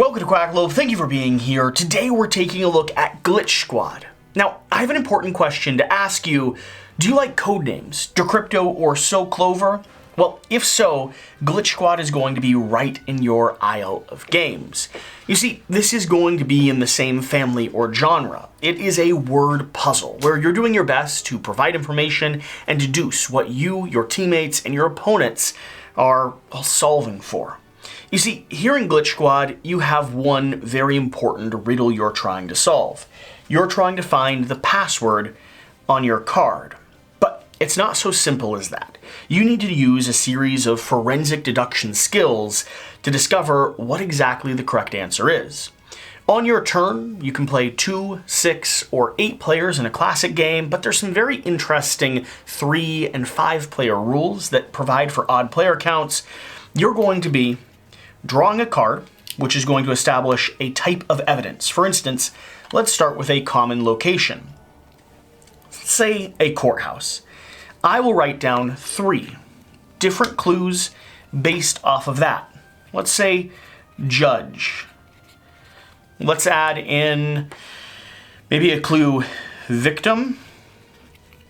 welcome to Quackalope. Thank you for being here. Today we're taking a look at Glitch Squad. Now, I have an important question to ask you. Do you like codenames, Decrypto or Clover? Well, if so, Glitch Squad is going to be right in your aisle of games. You see, this is going to be in the same family or genre. It is a word puzzle, where you're doing your best to provide information and deduce what you, your teammates, and your opponents are solving for. You see, here in Glitch Squad, you have one very important riddle you're trying to solve. You're trying to find the password on your card. But it's not so simple as that. You need to use a series of forensic deduction skills to discover what exactly the correct answer is. On your turn, you can play 2, 6, or 8 players in a classic game, but there's some very interesting 3 and 5 player rules that provide for odd player counts. You're going to be drawing a card, which is going to establish a type of evidence. For instance, let's start with a common location. Say a courthouse. I will write down 3 different clues based off of that. Let's say judge. Let's add in maybe a clue victim.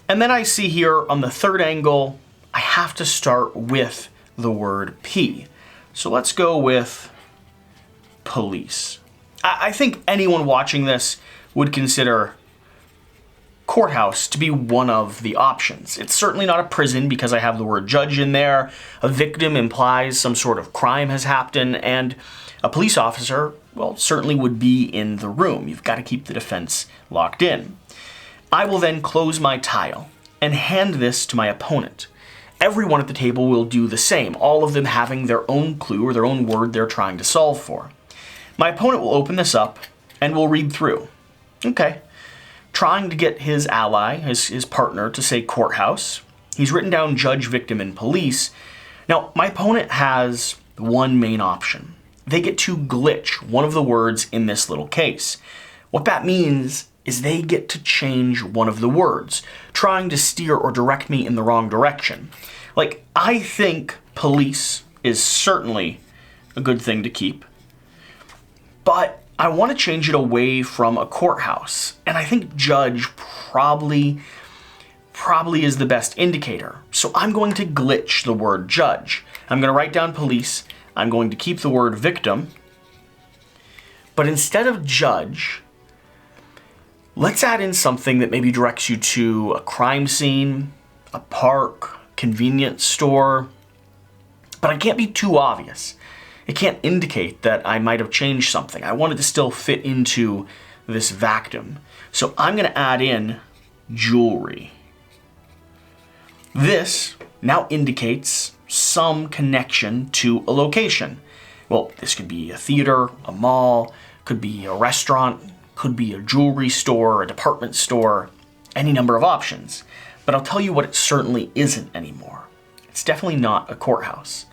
And then I see here on the third angle, I have to start with the word P. So let's go with police. I think anyone watching this would consider courthouse to be one of the options. It's certainly not a prison because I have the word judge in there. A victim implies some sort of crime has happened, and a police officer, well, certainly would be in the room. You've got to keep the defense locked in. I will then close my tile and hand this to my opponent. Everyone at the table will do the same, all of them having their own clue or their own word they're trying to solve for. My opponent will open this up and will read through. Okay. Trying to get his ally, his partner, to say courthouse. He's written down judge, victim, and police. Now, my opponent has one main option. They get to glitch one of the words in this little case. What that means is they get to change one of the words, trying to steer or direct me in the wrong direction. Like, I think police is certainly a good thing to keep, but I want to change it away from a courthouse, and I think judge probably is the best indicator. So I'm going to glitch the word judge. I'm going to write down police. I'm going to keep the word victim, but instead of judge, let's add in something that maybe directs you to a crime scene, a park, convenience store, but I can't be too obvious. It can't indicate that I might have changed something. I want it to still fit into this vacuum. So I'm going to add in jewelry. This now indicates some connection to a location. Well, this could be a theater, a mall, could be a restaurant, could be a jewelry store, a department store, any number of options. But I'll tell you what it certainly isn't anymore. It's definitely not a courthouse.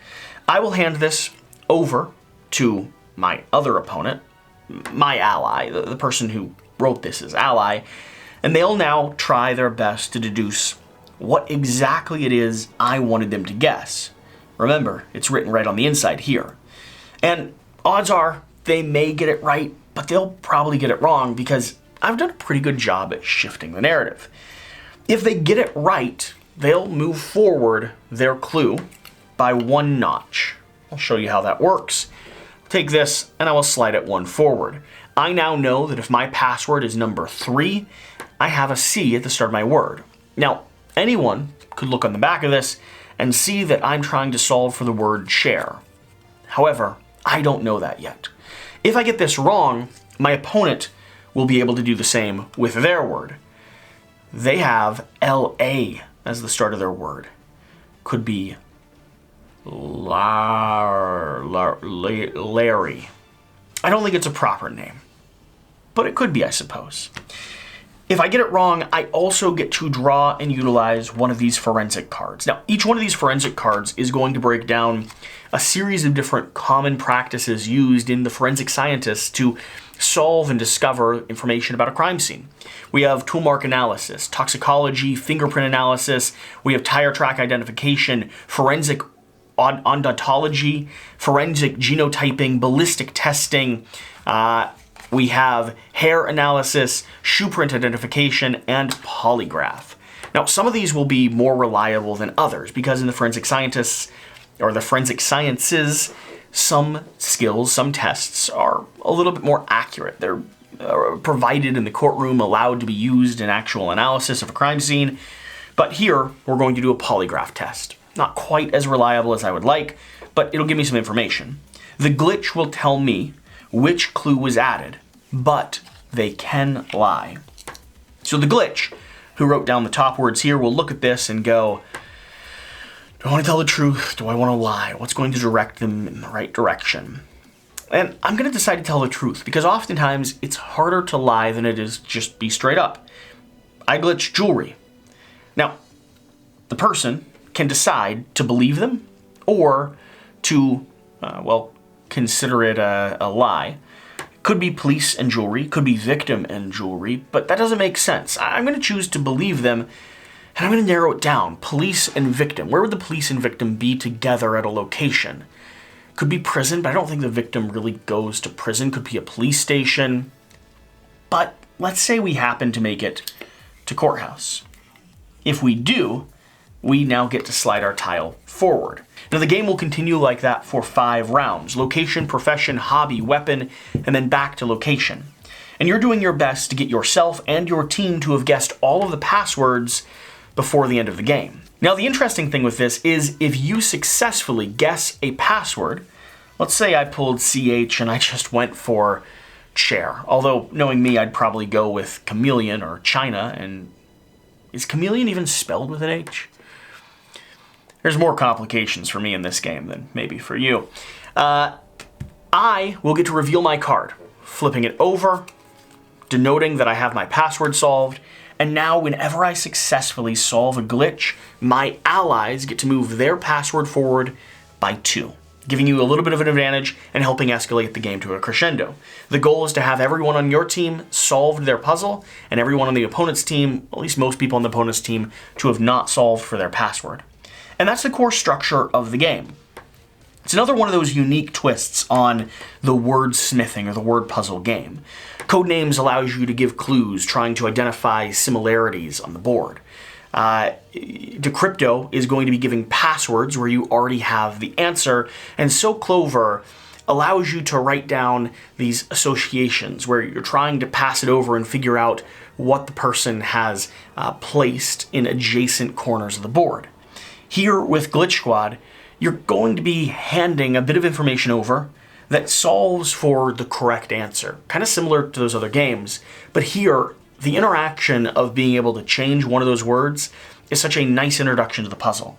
I will hand this over to my other opponent, my ally, the person who wrote this as ally, and they'll now try their best to deduce what exactly it is I wanted them to guess. Remember, it's written right on the inside here. And odds are they may get it right, but they'll probably get it wrong because I've done a pretty good job at shifting the narrative. If they get it right, they'll move forward their clue by 1 notch. I'll show you how that works. Take this and I will slide it 1 forward. I now know that if my password is number 3, I have a C at the start of my word. Now, anyone could look on the back of this and see that I'm trying to solve for the word chair. However, I don't know that yet. If I get this wrong, my opponent will be able to do the same with their word. They have L-A as the start of their word. Could be Larry. I don't think it's a proper name, but it could be, I suppose. If I get it wrong, I also get to draw and utilize one of these forensic cards. Now, each one of these forensic cards is going to break down a series of different common practices used in the forensic scientists to solve and discover information about a crime scene. We have tool mark analysis, toxicology, fingerprint analysis, we have tire track identification, forensic odontology, forensic genotyping, ballistic testing. We have hair analysis, shoe print identification, and polygraph. Now, some of these will be more reliable than others because in the forensic scientists, or the forensic sciences, some skills, some tests are a little bit more accurate. They're provided in the courtroom, allowed to be used in actual analysis of a crime scene. But here, we're going to do a polygraph test. Not quite as reliable as I would like, but it'll give me some information. The glitch will tell me which clue was added, but they can lie. So the glitch, who wrote down the top words here, will look at this and go, do I want to tell the truth? Do I want to lie? What's going to direct them in the right direction? And I'm going to decide to tell the truth because oftentimes it's harder to lie than it is just be straight up. I glitched jewelry. Now, the person can decide to believe them or to, consider it a lie. Could be police and jewelry, could be victim and jewelry, but that doesn't make sense. I'm going to choose to believe them. And I'm going to narrow it down. Police and victim. Where would the police and victim be together at a location? Could be prison, but I don't think the victim really goes to prison. Could be a police station. But let's say we happen to make it to courthouse. If we do, we now get to slide our tile forward. Now the game will continue like that for 5 rounds. Location, profession, hobby, weapon, and then back to location. And you're doing your best to get yourself and your team to have guessed all of the passwords before the end of the game. Now, the interesting thing with this is if you successfully guess a password, let's say I pulled CH and I just went for chair. Although, knowing me, I'd probably go with chameleon or China, and is chameleon even spelled with an H? There's more complications for me in this game than maybe for you. I will get to reveal my card, flipping it over, denoting that I have my password solved. And now whenever I successfully solve a glitch, my allies get to move their password forward by 2, giving you a little bit of an advantage and helping escalate the game to a crescendo. The goal is to have everyone on your team solved their puzzle and everyone on the opponent's team, at least most people on the opponent's team, to have not solved for their password. And that's the core structure of the game. It's another one of those unique twists on the word smithing or the word puzzle game. Codenames allows you to give clues, trying to identify similarities on the board. Decrypto is going to be giving passwords where you already have the answer, and so Clover allows you to write down these associations where you're trying to pass it over and figure out what the person has placed in adjacent corners of the board. Here with Glitch Squad, you're going to be handing a bit of information over that solves for the correct answer. Kind of similar to those other games, but here, the interaction of being able to change one of those words is such a nice introduction to the puzzle.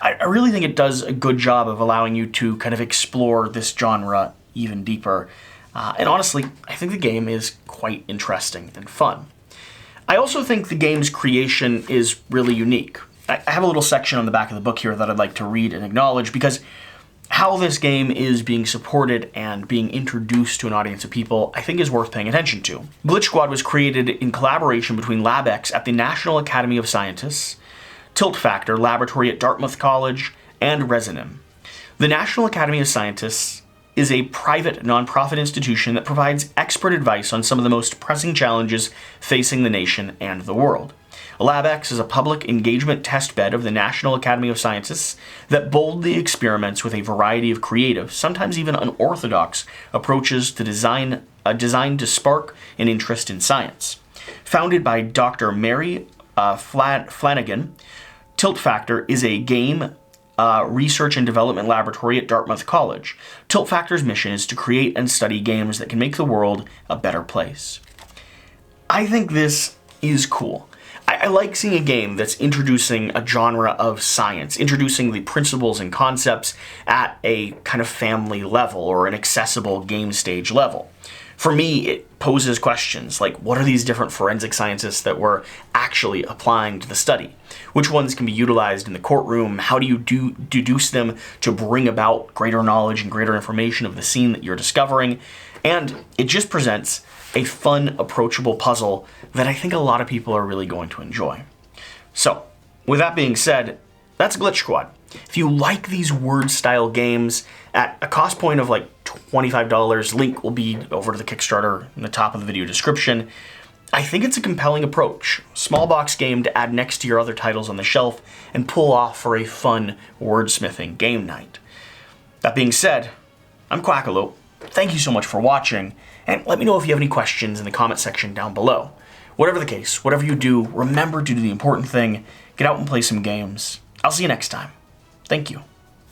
I really think it does a good job of allowing you to kind of explore this genre even deeper. And honestly, I think the game is quite interesting and fun. I also think the game's creation is really unique. I have a little section on the back of the book here that I'd like to read and acknowledge because how this game is being supported and being introduced to an audience of people, I think is worth paying attention to. Glitch Squad was created in collaboration between LabX at the National Academy of Scientists, Tilt Factor Laboratory at Dartmouth College, and Resonim. The National Academy of Scientists is a private nonprofit institution that provides expert advice on some of the most pressing challenges facing the nation and the world. LabX is a public engagement testbed of the National Academy of Sciences that boldly experiments with a variety of creative, sometimes even unorthodox, approaches to design designed to spark an interest in science. Founded by Dr. Mary Flanagan, Tilt Factor is a game research and development laboratory at Dartmouth College. Tilt Factor's mission is to create and study games that can make the world a better place. I think this is cool. I like seeing a game that's introducing a genre of science, introducing the principles and concepts at a kind of family level or an accessible game stage level. For me, it poses questions like, what are these different forensic sciences that we're actually applying to the study? Which ones can be utilized in the courtroom? How do you deduce them to bring about greater knowledge and greater information of the scene that you're discovering? And it just presents a fun, approachable puzzle that I think a lot of people are really going to enjoy. So, with that being said, that's Glitch Squad. If you like these word-style games at a cost point of like $25, link will be over to the Kickstarter in the top of the video description, I think it's a compelling approach. Small box game to add next to your other titles on the shelf and pull off for a fun wordsmithing game night. That being said, I'm Quackalope. Thank you so much for watching, and let me know if you have any questions in the comment section down below. Whatever the case, whatever you do, remember to do the important thing. Get out and play some games. I'll see you next time. Thank you.